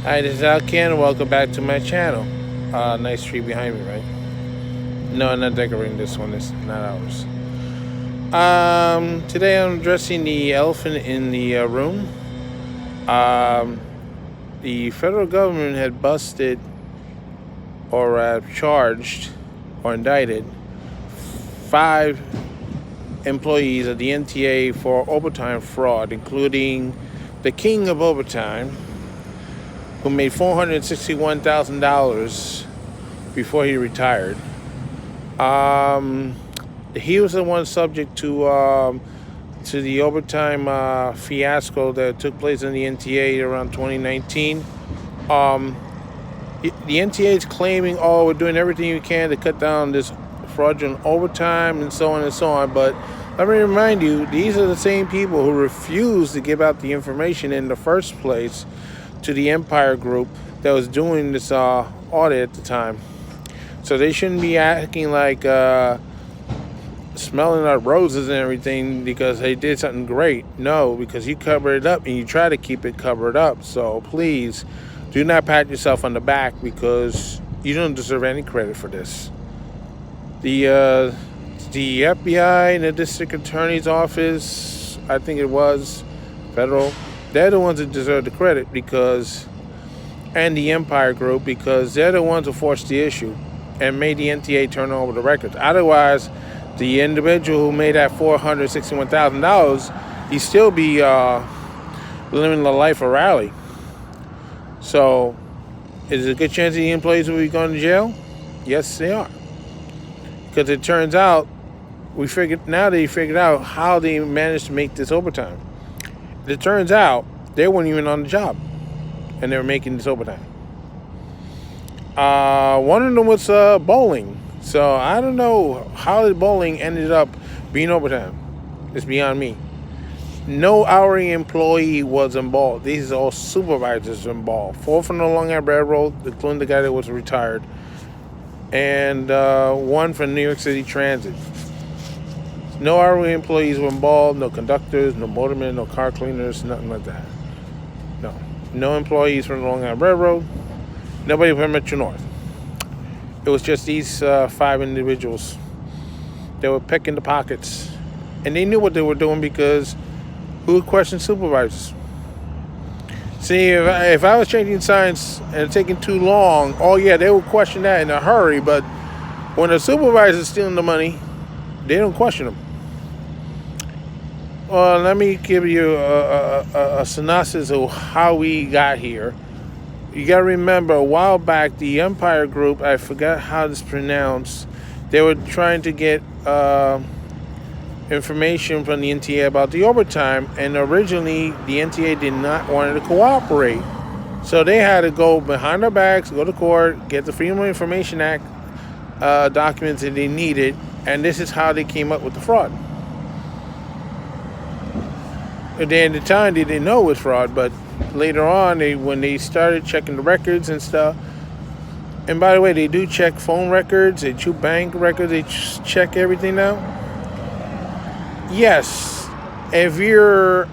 Hi, this is Alcan, and welcome back to my channel. Nice tree behind me, right? No, I'm not decorating this one. It's not ours. Today I'm addressing the elephant in the room. Um, the federal government had busted or charged or indicted 5 employees of the NTA for overtime fraud, including the king of overtime, who made $461,000 before he retired. He was the one subject to the overtime fiasco that took place in the NTA around 2019. The NTA is claiming, "Oh, we're doing everything we can to cut down this fraudulent overtime," and so on and so on. But let me remind you, these are the same people who refused to give out the information in the first place to the Empire Group that was doing this audit at the time. So they shouldn't be acting like smelling our roses and everything because they did something great. No, because you covered it up and you try to keep it covered up. So please do not pat yourself on the back because you don't deserve any credit for this. The FBI and the district attorney's office, I think it was federal, they're the ones that deserve the credit and the Empire Group, because they're the ones who forced the issue and made the NTA turn over the records. Otherwise, the individual who made that $461,000, he'd still be living the life of Raleigh. So, is it a good chance the employees will be going to jail? Yes, they are. Because it turns out, they figured out how they managed to make this overtime. It turns out they weren't even on the job, and they were making this overtime. One of them was bowling. So I don't know how the bowling ended up being overtime. It's beyond me. No hourly employee was involved. These are all supervisors involved. 4 from the Long Island Railroad, including the guy that was retired, and 1 from New York City Transit. No hourly employees were involved. No conductors, no motormen, no car cleaners, nothing like that. No employees from the Long Island Railroad. Nobody from Metro North. It was just these 5 individuals. They were picking the pockets. And they knew what they were doing because who would question supervisors? See, if I was changing signs and taking too long, oh yeah, they would question that in a hurry. But when the supervisor's stealing the money, they don't question them. Well, let me give you a synopsis of how we got here. You got to remember, a while back, the Empire Group, I forgot how it's pronounced, they were trying to get information from the NTA about the overtime, and originally the NTA did not want to cooperate. So they had to go behind their backs, go to court, get the Freedom of Information Act documents that they needed, and this is how they came up with the fraud. At the time, they didn't know it was fraud, but later on, when they started checking the records and stuff, and by the way, they do check phone records, they check bank records, they check everything now. Yes, if you're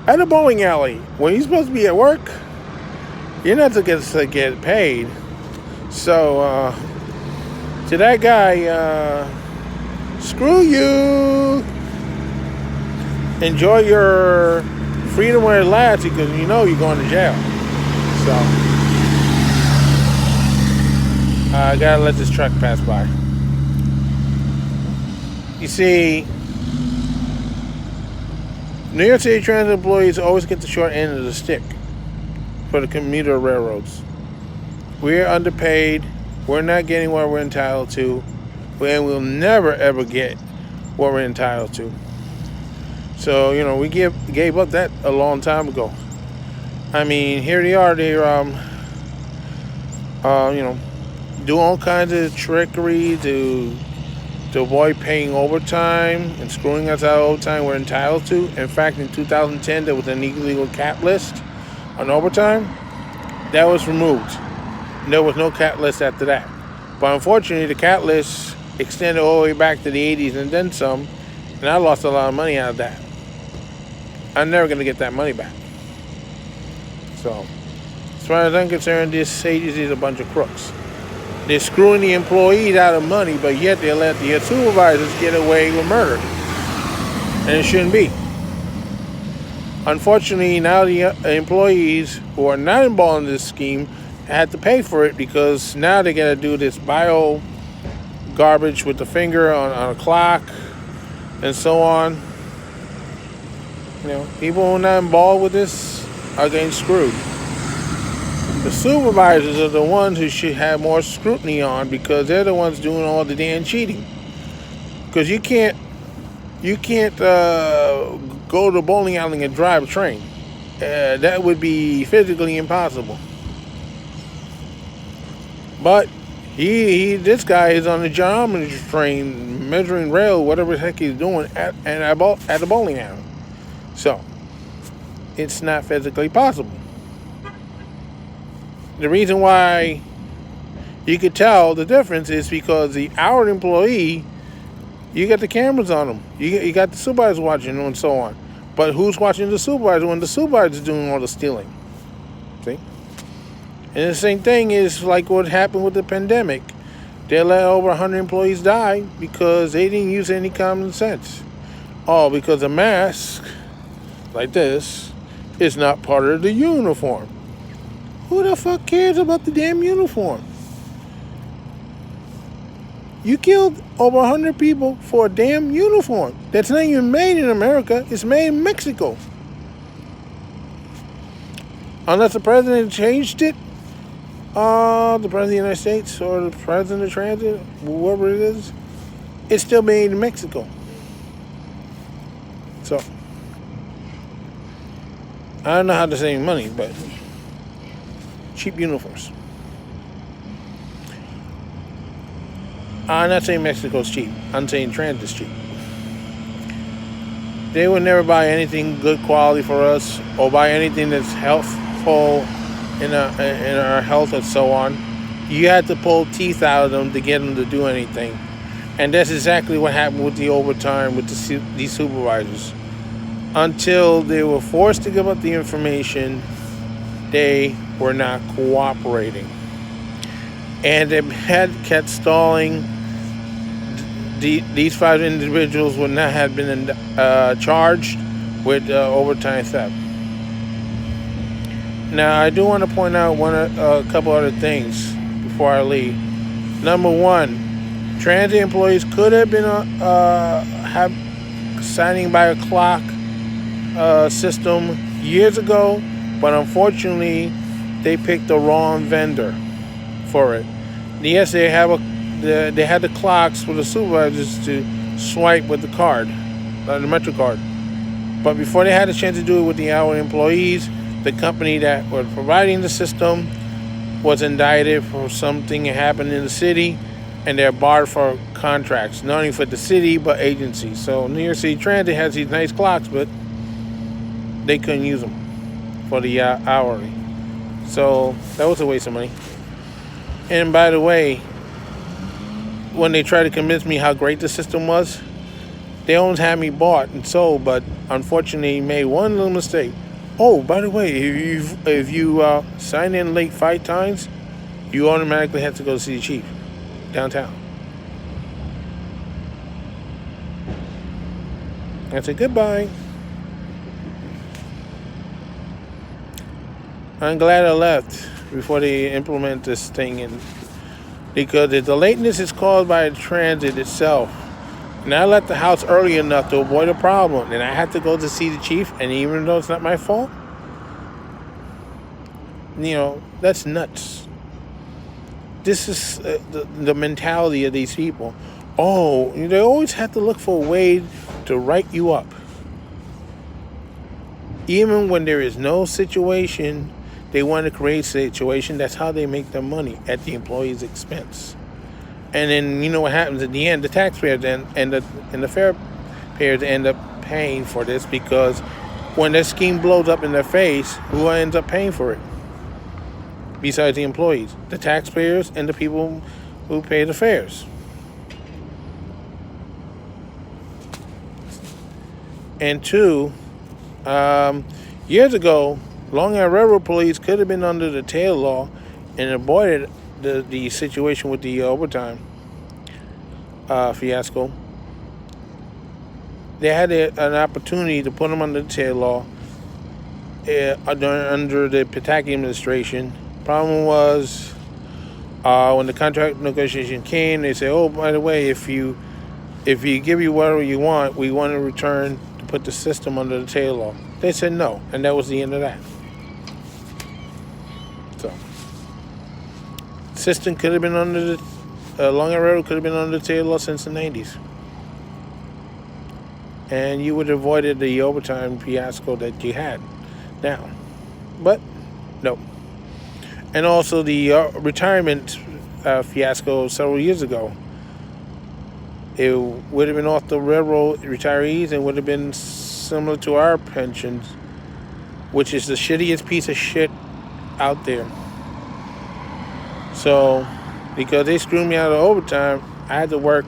at a bowling alley when you're supposed to be at work, you're not supposed to get paid. So, to that guy, screw you. Enjoy your freedom where it lasts, because you know you're going to jail. So I gotta let this truck pass by. You see, New York City Transit employees always get the short end of the stick for the commuter railroads. We're underpaid. We're not getting what we're entitled to, and we'll never ever get what we're entitled to. So, we gave up that a long time ago. I mean, here they are. They're, doing all kinds of trickery to avoid paying overtime and screwing us out of overtime we're entitled to. In fact, in 2010, there was an illegal cap list on overtime. That was removed. There was no cap list after that. But unfortunately, the cap list extended all the way back to the 80s and then some, and I lost a lot of money out of that. I'm never going to get that money back. So, As far as I'm concerned, this agency is a bunch of crooks. They're screwing the employees out of money, but yet they let the supervisors get away with murder. And it shouldn't be. Unfortunately, now the employees who are not involved in this scheme had to pay for it because now they got to do this bio garbage with the finger on a clock and so on. People who are not involved with this are getting screwed. The supervisors are the ones who should have more scrutiny on because they're the ones doing all the damn cheating. Because you can't go to bowling alley and drive a train. That would be physically impossible. But this guy is on the geometry train, measuring rail, whatever the heck he's doing at the bowling alley. So it's not physically possible. The reason why you could tell the difference is because the hourly employee, you got the cameras on them. You got the supervisor watching them and so on. But who's watching the supervisor when the supervisor is doing all the stealing? See? And the same thing is like what happened with the pandemic. They let over 100 employees die because they didn't use any common sense. All because a mask like this is not part of the uniform. Who the fuck cares about the damn uniform? You killed over 100 people for a damn uniform that's not even made in America. It's made in Mexico. Unless the president changed it, the president of the United States or the president of transit, whoever it is, it's still made in Mexico. So, I don't know how to save money, but cheap uniforms. I'm not saying Mexico's cheap. I'm saying transit's cheap. They would never buy anything good quality for us or buy anything that's healthful in our health and so on. You had to pull teeth out of them to get them to do anything. And that's exactly what happened with the overtime with these supervisors. Until they were forced to give up the information, they were not cooperating. And they had kept stalling. These 5 individuals would not have been charged with overtime theft. Now, I do want to point out a couple other things before I leave. Number one, transit employees could have been signing by a clock system years ago, but unfortunately, they picked the wrong vendor for it. Yes, they had the clocks for the supervisors to swipe with the card, the Metro card. But before they had a chance to do it with the hourly employees, the company that was providing the system was indicted for something that happened in the city, and they're barred for contracts, not only for the city, but agencies. So New York City Transit has these nice clocks, but they couldn't use them for the hourly. So that was a waste of money. And by the way, when they tried to convince me how great the system was, they almost had me bought and sold, but unfortunately made one little mistake. Oh, by the way, if you sign in late 5 times, you automatically have to go see the chief downtown. I said goodbye. I'm glad I left before they implement this thing, and because the lateness is caused by the transit itself. And I left the house early enough to avoid a problem, and I had to go to see the chief, and even though it's not my fault, that's nuts. This is the mentality of these people. Oh, they always have to look for a way to write you up. Even when there is no situation, they want to create a situation. That's how they make their money, at the employee's expense. And then you know what happens at the end? The taxpayers and the fare payers end up paying for this, because when that scheme blows up in their face, who ends up paying for it? Besides the employees, the taxpayers and the people who pay the fares. And 2, years ago, Long Island Railroad Police could have been under the tail law and avoided the situation with the overtime fiasco. They had an opportunity to put them under the tail law under the Pataki administration. Problem was, when the contract negotiation came, they said, "Oh, by the way, if you give you whatever you want, we want to return to put the system under the tail law." They said no, and that was the end of that. So, system could have been under the Long Island Railroad could have been under the tail law since the '90s, and you would have avoided the overtime fiasco that you had now. But no. And also the retirement fiasco several years ago. It would have been off the railroad retirees and would have been similar to our pensions, which is the shittiest piece of shit out there. So, because they screwed me out of overtime, I had to work,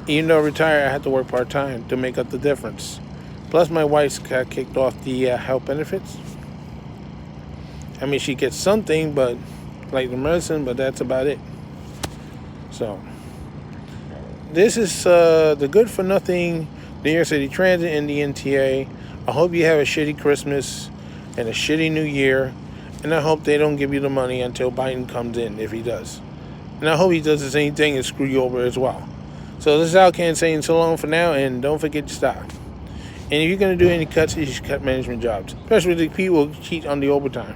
even though I retired, I had to work part-time to make up the difference. Plus, my wife got kicked off the health benefits. I mean, she gets something, but like the medicine, but that's about it. So, this is the good-for-nothing New York City Transit and the MTA. I hope you have a shitty Christmas and a shitty New Year, and I hope they don't give you the money until Biden comes in, if he does. And I hope he does the same thing and screw you over as well. So this is Al Ken saying so long for now, and don't forget to stop. And if you're going to do any cuts, you should cut management jobs, especially the people who cheat on the overtime.